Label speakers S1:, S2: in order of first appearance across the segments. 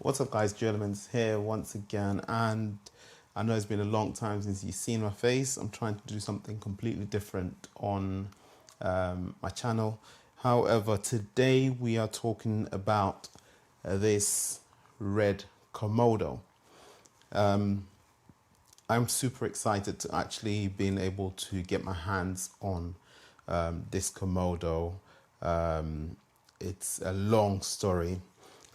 S1: What's up, guys? Gentlemen's here once again, and I know it's been a long time since you've seen my face. I'm trying to do something completely different on my channel. However, today we are talking about this Red Komodo. I'm super excited to actually being able to get my hands on this Komodo. It's a long story.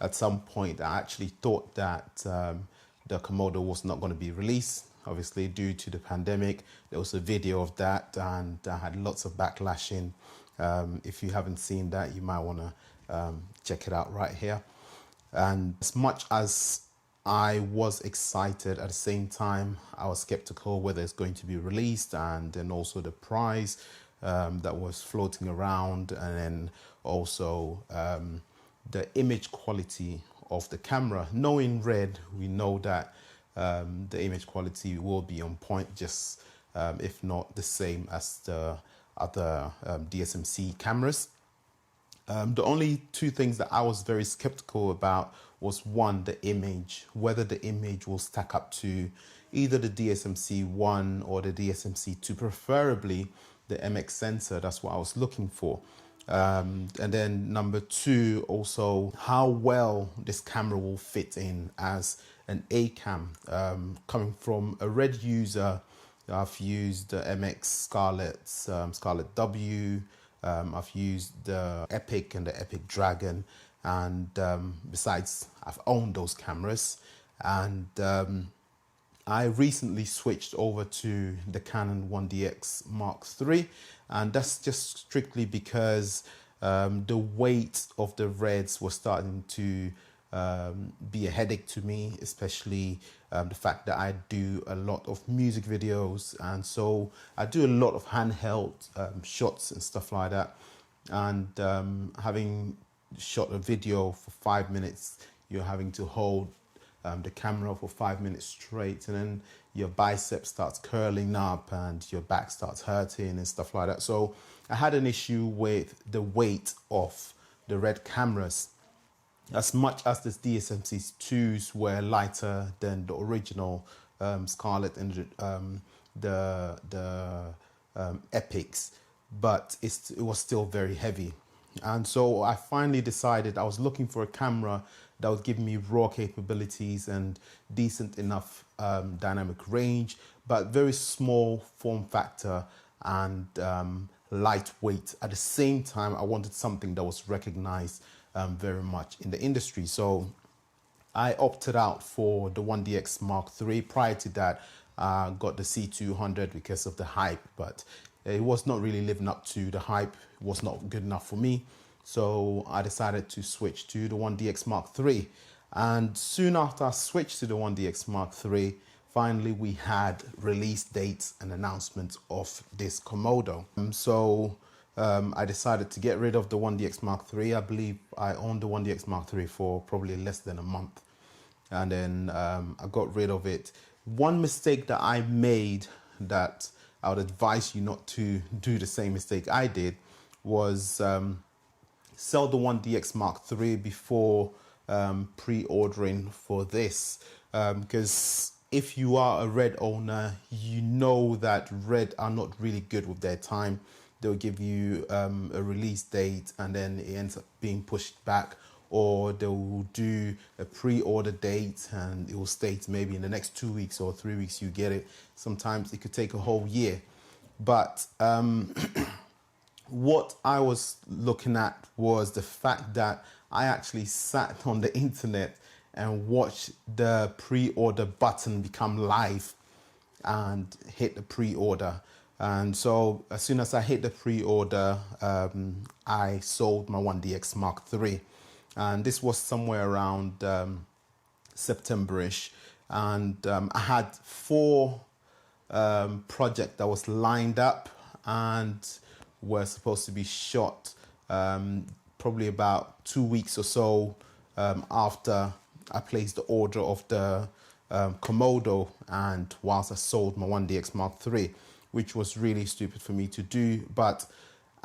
S1: At some point, I actually thought that the Komodo was not going to be released. Obviously, due to the pandemic, there was a video of that, and I had lots of backlashing. If you haven't seen that, you might want to check it out right here. And as much as I was excited, at the same time, I was skeptical whether it's going to be released, and then also the price that was floating around, and then also the image quality of the camera. Knowing Red, we know that the image quality will be on point, just if not the same as the other DSMC cameras. The only two things that I was very skeptical about was, one, the image, whether the image will stack up to either the DSMC-1 or the DSMC-2, preferably the MX sensor. That's what I was looking for. And then number two, also how well this camera will fit in as an A cam. Coming from a Red user, I've used the MX Scarlett W. I've used the Epic and the Epic Dragon, and besides, I've owned those cameras, and I recently switched over to the Canon 1DX Mark III, and that's just strictly because the weight of the Reds was starting to be a headache to me, especially the fact that I do a lot of music videos, and so I do a lot of handheld shots and stuff like that. And having shot a video for 5 minutes, you're having to hold the camera for 5 minutes straight, and then your bicep starts curling up and your back starts hurting and stuff like that. So I had an issue with the weight of the Red cameras. As much as the DSMC-2s were lighter than the original Scarlett and the Epics, but it was still very heavy. And so I finally decided I was looking for a camera that would give me raw capabilities and decent enough dynamic range, but very small form factor and lightweight. At the same time, I wanted something that was recognized very much in the industry. So I opted out for the 1DX Mark III. Prior to that, I got the C200 because of the hype, but it was not really living up to the hype. It was not good enough for me. So I decided to switch to the 1DX Mark III. And soon after I switched to the 1DX Mark III, finally we had release dates and announcements of this Komodo. I decided to get rid of the 1DX Mark III. I believe I owned the 1DX Mark III for probably less than a month. And then I got rid of it. One mistake that I made, that I would advise you not to do the same mistake I did, was sell the 1DX Mark III before pre-ordering for this. Because if you are a Red owner, you know that Red are not really good with their time. They'll give you a release date and then it ends up being pushed back, or they'll do a pre-order date and it will state maybe in the next 2 weeks or 3 weeks you get it. Sometimes it could take a whole year. But what I was looking at was the fact that I actually sat on the internet and watched the pre-order button become live and hit the pre-order. And so as soon as I hit the pre-order, I sold my 1DX Mark III. And this was somewhere around September-ish. And I had 4 projects that was lined up and were supposed to be shot probably about 2 weeks or so after I placed the order of the Komodo, and whilst I sold my 1DX Mark III, which was really stupid for me to do. But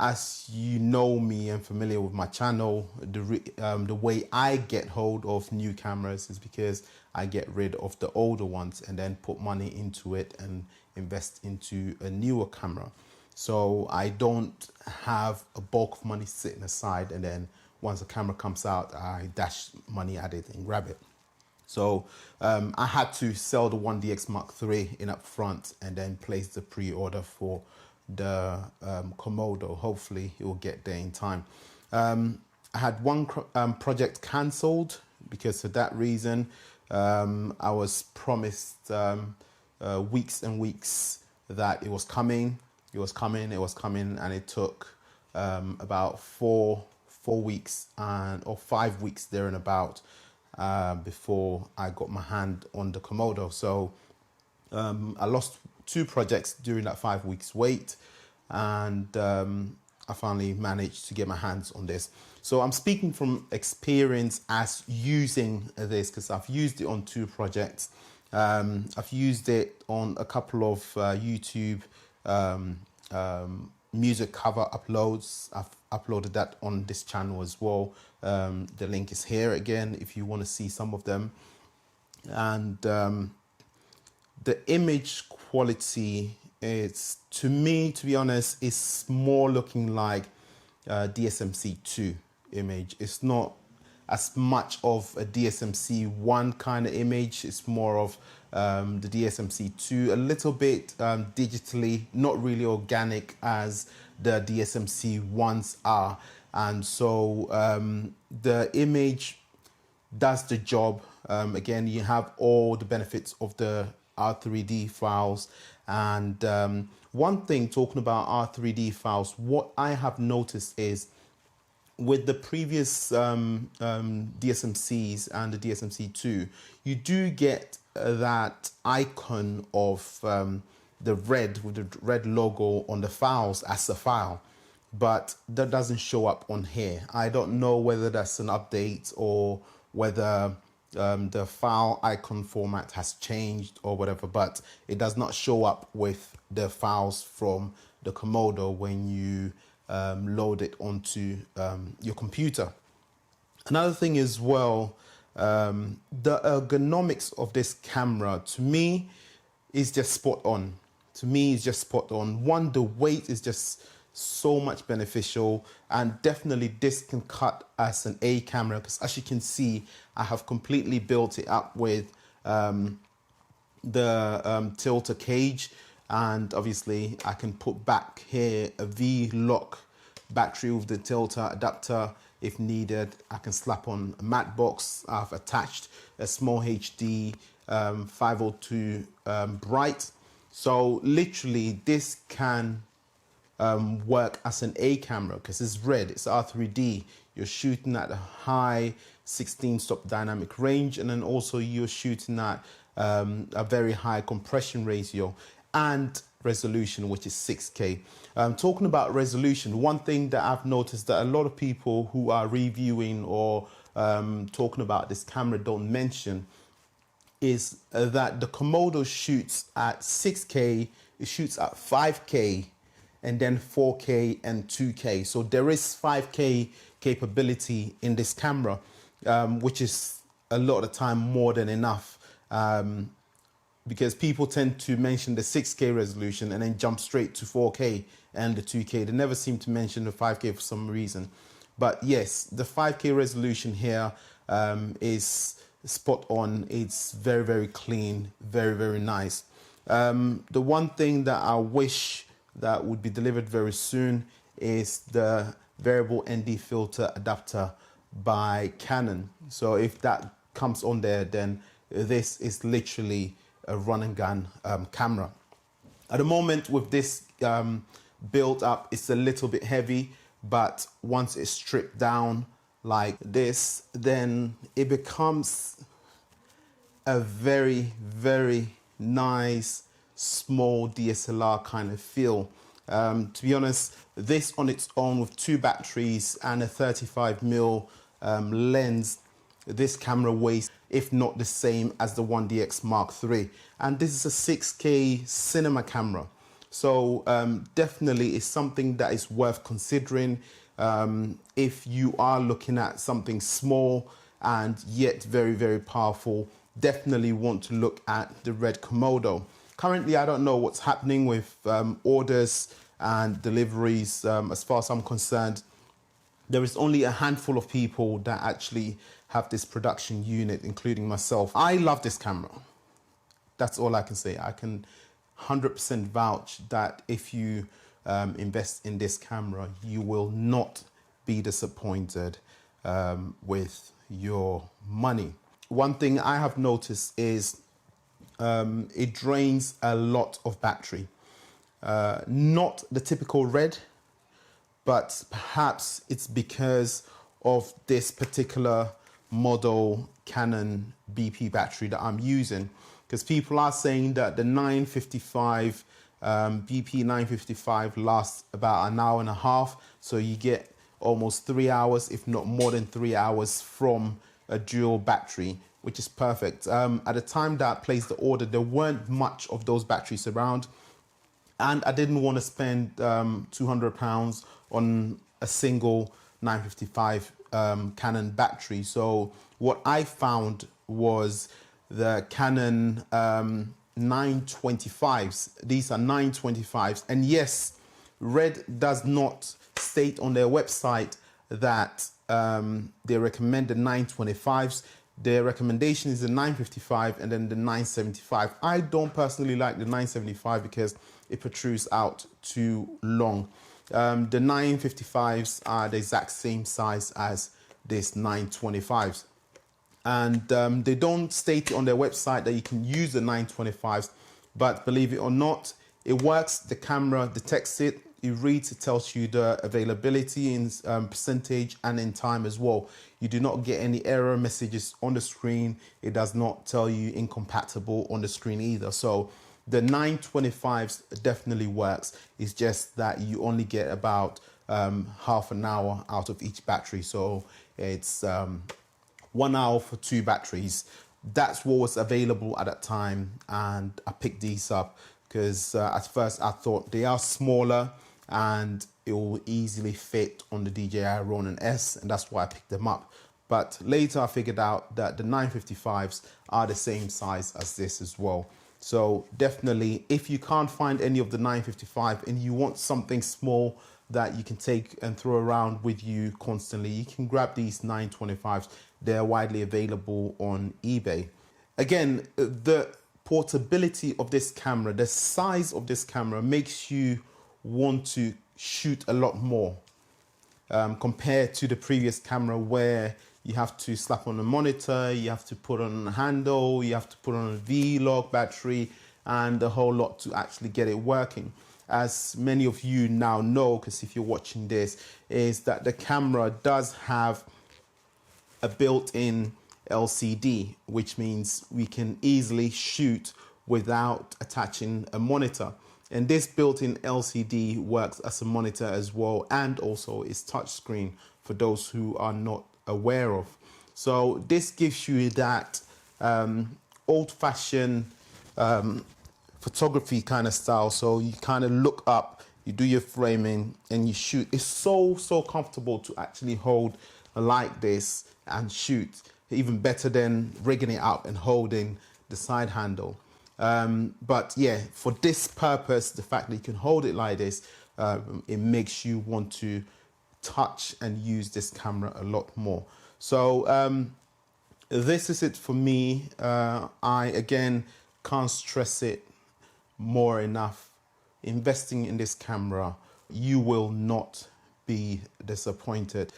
S1: as you know me and familiar with my channel, the way I get hold of new cameras is because I get rid of the older ones and then put money into it and invest into a newer camera. So I don't have a bulk of money sitting aside and then once the camera comes out, I dash money at it and grab it. So I had to sell the 1DX Mark III in up front and then place the pre-order for the Komodo. Hopefully it will get there in time. I had one project cancelled because of that reason. I was promised weeks and weeks that it was coming. It was coming, and it took about four weeks or 5 weeks there and about before I got my hand on the Komodo. So I lost 2 projects during that 5 weeks wait, and I finally managed to get my hands on this. So I'm speaking from experience as using this because I've used it on 2 projects. I've used it on a couple of YouTube music cover uploads. I've uploaded that on this channel as well. The link is here again if you want to see some of them. And the image quality, it's, to me, to be honest, it's more looking like DSMC2 image. It's not as much of a DSMC1 kind of image. It's more of the DSMC2, a little bit digitally, not really organic as the DSMC1s are. And so the image does the job. Again, you have all the benefits of the R3D files. And one thing, talking about R3D files, what I have noticed is with the previous DSMCs and the DSMC2, you do get that icon of the red with the red logo on the files as a file, but that doesn't show up on here. I don't know whether that's an update or whether the file icon format has changed or whatever, but it does not show up with the files from the Komodo when you load it onto your computer. Another thing as well, the ergonomics of this camera to me is just spot on. To me, it's just spot on. One, the weight is just so much beneficial, and definitely this can cut as an A camera because, as you can see, I have completely built it up with the tilter cage, and obviously I can put back here a V-lock battery with the tilter adapter if needed. I can slap on a matte box. I've attached a small HD 502 bright. So literally this can work as an A camera because it's red, it's R3D. You're shooting at a high 16 stop dynamic range, and then also you're shooting at a very high compression ratio and resolution, which is 6K. Talking about resolution, one thing that I've noticed that a lot of people who are reviewing or talking about this camera don't mention is that the Komodo shoots at 6K, it shoots at 5K, and then 4K and 2K. So there is 5K capability in this camera, which is a lot of the time more than enough. Because people tend to mention the 6K resolution and then jump straight to 4K and the 2K. They never seem to mention the 5K for some reason. But yes, the 5K resolution here is spot on. It's very, very clean, very, very nice. The one thing that I wish that would be delivered very soon is the variable ND filter adapter by Canon. So if that comes on there, then this is literally a run and gun camera. At the moment with this build up, it's a little bit heavy, but once it's stripped down like this, then it becomes a very, very nice small DSLR kind of feel. To be honest, this on its own with 2 batteries and a 35mm lens, this camera weighs, if not the same as the 1DX Mark III. And this is a 6K cinema camera. So definitely it's something that is worth considering. If you are looking at something small and yet very, very powerful, definitely want to look at the Red Komodo. Currently, I don't know what's happening with orders and deliveries. As far as I'm concerned, there is only a handful of people that actually have this production unit, including myself. I love this camera. That's all I can say. I can 100% vouch that if you invest in this camera, you will not be disappointed with your money. One thing I have noticed is it drains a lot of battery. Not the typical Red, but perhaps it's because of this particular model Canon BP battery that I'm using, because people are saying that the 955 BP 955 lasts about an hour and a half, so you get almost 3 hours, if not more than 3 hours, from a dual battery, which is perfect. At the time that I placed the order, there weren't much of those batteries around, and I didn't want to spend £200 on a single 955 Canon battery. So what I found was the Canon 925s. These are 925s. And yes, Red does not state on their website that they recommend the 925s. Their recommendation is the 955 and then the 975. I don't personally like the 975 because it protrudes out too long. The 955s are the exact same size as this 925s. And they don't state on their website that you can use the 925s, but believe it or not, it works. The camera detects it, it reads, it tells you the availability in percentage and in time as well. You do not get any error messages on the screen. It does not tell you incompatible on the screen either. So the 925s definitely works. It's just that you only get about half an hour out of each battery. So it's 1 hour for 2 batteries. That's what was available at that time, and I picked these up because at first I thought they are smaller and it will easily fit on the DJI Ronin S, and that's why I picked them up. But later I figured out that the 955s are the same size as this as well. So definitely, if you can't find any of the 955 and you want something small that you can take and throw around with you constantly, you can grab these 925s. They're widely available on eBay. Again, the portability of this camera, the size of this camera makes you want to shoot a lot more compared to the previous camera where you have to slap on a monitor, you have to put on a handle, you have to put on a V-Log battery and a whole lot to actually get it working. As many of you now know, because if you're watching this, is that the camera does have a built-in LCD, which means we can easily shoot without attaching a monitor. And this built-in LCD works as a monitor as well, and also is touchscreen for those who are not aware of. So this gives you that old-fashioned photography kind of style. So you kind of look up, you do your framing and you shoot. It's so comfortable to actually hold like this and shoot, even better than rigging it up and holding the side handle. But yeah, for this purpose, the fact that you can hold it like this, it makes you want to touch and use this camera a lot more. So this is it for me. I again can't stress it more enough. Investing in this camera, you will not be disappointed.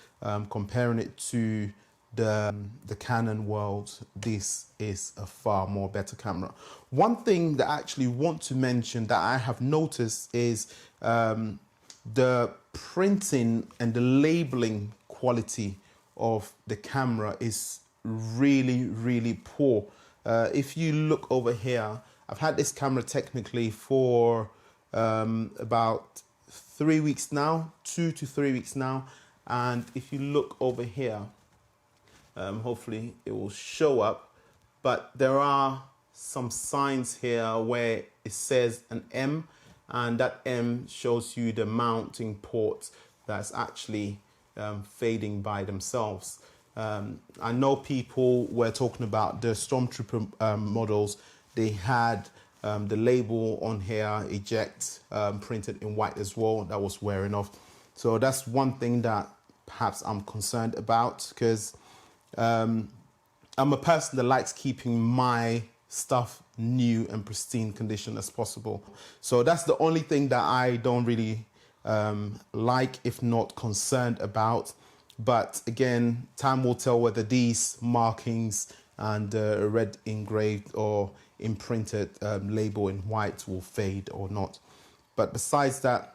S1: Comparing it to the Canon world, this is a far more better camera. One thing that I actually want to mention that I have noticed is the printing and the labeling quality of the camera is really poor. If you look over here, I've had this camera technically for about 3 weeks now, 2 to 3 weeks now. And if you look over here, hopefully it will show up, but there are some signs here where it says an M and that M shows you the mounting port that's actually fading by themselves. I know people were talking about the Stormtrooper models. They had the label on here, eject, printed in white as well. That was wearing off. So that's one thing that perhaps I'm concerned about, because I'm a person that likes keeping my stuff new and pristine condition as possible. So that's the only thing that I don't really like, if not concerned about. But again, time will tell whether these markings and a red engraved or imprinted label in white will fade or not. But besides that,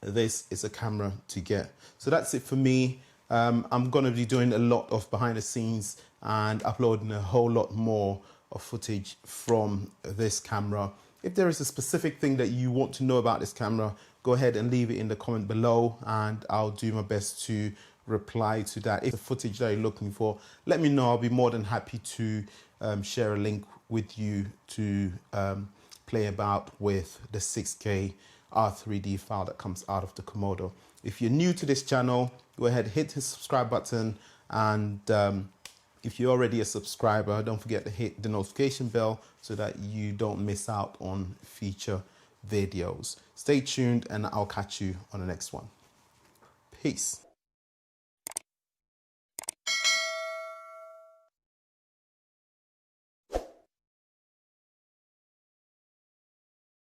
S1: this is a camera to get. So that's it for me. I'm going to be doing a lot of behind the scenes and uploading a whole lot more of footage from this camera. If there is a specific thing that you want to know about this camera, go ahead and leave it in the comment below and I'll do my best to reply to that. If the footage that you're looking for, let me know. I'll be more than happy to share a link with you to play about with the 6K R3D file that comes out of the Komodo. If you're new to this channel, go ahead, hit the subscribe button, and if you're already a subscriber, don't forget to hit the notification bell so that you don't miss out on future videos. Stay tuned and I'll catch you on the next one. Peace.